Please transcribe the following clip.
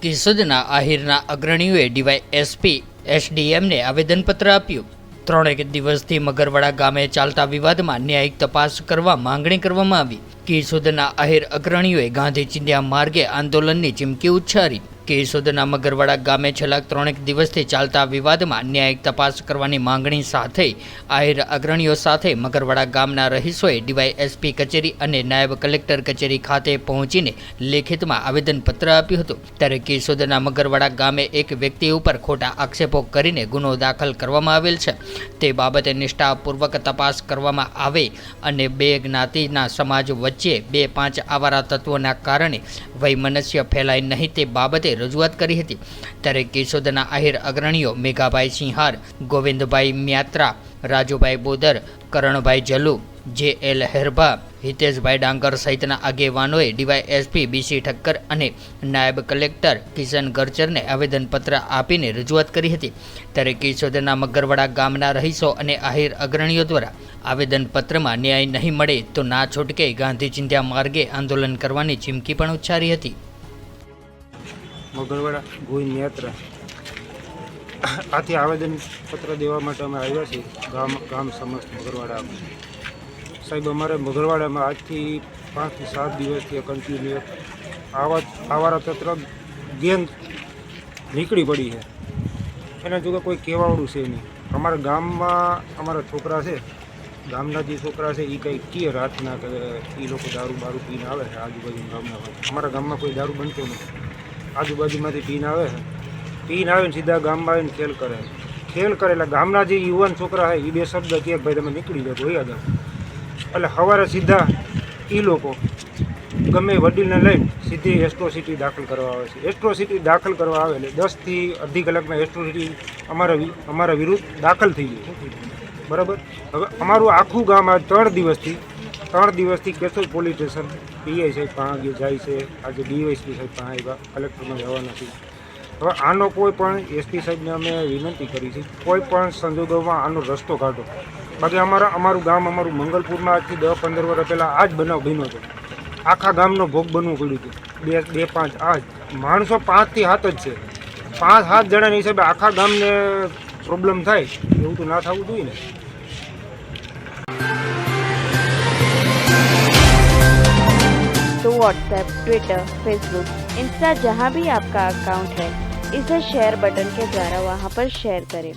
કેશોદના આહિરના અગ્રણીઓએ ડીવાયએસપી એસડીએમને આવેદનપત્ર આપ્યું। 3 દિવસથી મગરવાડા ગામે ચાલતા વિવાદમાં ન્યાયિક તપાસ કરવા માંગણી કરવામાં આવી। કેશોદના આહિર અગ્રણીઓએ ગાંધી ચિંધ્યા માર્ગે આંદોલનની ચીમકી ઉચ્ચારી। કેશોદના મગરવાડા ગામે છેલ્લા 3 દિવસથી ચાલતા વિવાદમાં ન્યાયિક તપાસ કરવાની માંગણી સાથે આહિર અગ્રણીઓ સાથે મગરવાડા ગામના રહીશોએ ડીવાયએસપી કચેરી અને નાયબ કલેક્ટર કચેરી ખાતે પહોંચીને લેખિતમાં આવેદનપત્ર આપ્યું હતું। ત્યારે કેશોદના મગરવાડા ગામે એક વ્યક્તિ ઉપર ખોટા આક્ષેપો કરીને ગુનો દાખલ કરવામાં આવેલ છે। તે બાબતે નિષ્ઠાપૂર્વક તપાસ કરવામાં આવે અને બે જ્ઞાતિના સમાજ વચ્ચે 2-5 આવારા તત્વોના કારણે વૈમનસ્ય ફેલાય નહીં તે બાબતે રજૂઆત કરી હતી। ત્યારે કેશોદના આહિર અગ્રણીઓ મેઘાભાઈ સિંહાર, ગોવિંદભાઈ મ્યાત્રા, રાજુભાઈ બોદર, કરણભાઈ જલુ, JL હેરભા, હિતેશભાઈ ડાંગર સહિતના આગેવાનોએ ડીવાયએસપી BC ઠક્કર અને નાયબ કલેક્ટર કિશન ગરચરને આવેદનપત્ર આપીને રજૂઆત કરી હતી। ત્યારે કેશોદના મગરવાડા ગામના રહીશો અને આહિર અગ્રણીઓ દ્વારા આવેદનપત્રમાં ન્યાય નહીં મળે તો ના છૂટકે ગાંધી ચિંધ્યા માર્ગે આંદોલન કરવાની ચીમકી પણ ઉચ્ચારી હતી। મગરવાડા ગોવિંદ યાત્રા આથી આવેદનપત્ર દેવા માટે અમે આવ્યા છીએ ગામ સમસ્ત મગરવાડા સાહેબ। અમારે મગરવાડામાં આજથી 5 થી 7 દિવસથી કન્ટિન્યુ આવારા તંત્ર ગેંગ નીકળી પડી છે। એના જોકે કોઈ કહેવાવાળું છે નહીં। અમારા ગામમાં અમારા છોકરા છે, ગામના જે છોકરા છે એ કંઈ કીએ રાતના કે એ લોકો દારૂ પીને આવે છે આજુબાજુના ગામના। અમારા ગામમાં કોઈ દારૂ બનતો નથી, આજુબાજુમાંથી પીને આવે ને સીધા ગામમાં આવીને ખેલ કરે એટલે ગામના જે યુવાન છોકરા છે એ 2 શબ્દ કહે ભાઈ તમે નીકળી જાઓ વયા જાઓ, એટલે સવારે સીધા એ લોકો ગમે વડીલને લઈને સીધી એસ્ટ્રોસિટી દાખલ કરવા આવે છે। એસ્ટ્રોસિટી દાખલ કરવા આવે એટલે 10 થી અડધી કલાકમાં એસ્ટ્રોસિટી અમારા વિરુદ્ધ દાખલ થઈ ગઈ, બરાબર। હવે અમારું આખું ગામ આ 3 દિવસથી કેશોદ પોલીસ સ્ટેશન PI સાહેબ પાસે જાય છે, આજે DYSP સાહેબ પાસે આવ્યા, કલેક્ટરમાં જવાના છે। હવે આનો કોઈ પણ SP સાહેબને અમે વિનંતી કરી છે કોઈ પણ સંજોગોમાં આનો રસ્તો કાઢો। બાકી અમારું ગામ મંગલપુરમાં આજથી 10-15 વર્ષ પહેલાં આ જ બનાવ બન્યો હતો। આખા ગામનો ભોગ બનવું પડ્યું હતું। 2-5 આ જ માણસો 5 થી 7 જ છે, 5-7 જણાની હિસાબે આખા ગામને પ્રોબ્લેમ થાય એવું તો ના થવું જોઈએ ને। तो व्हाट्सएप, ट्विटर, फेसबुक, इंस्टा जहाँ भी आपका अकाउंट है इसे शेयर बटन के द्वारा वहाँ पर शेयर करें।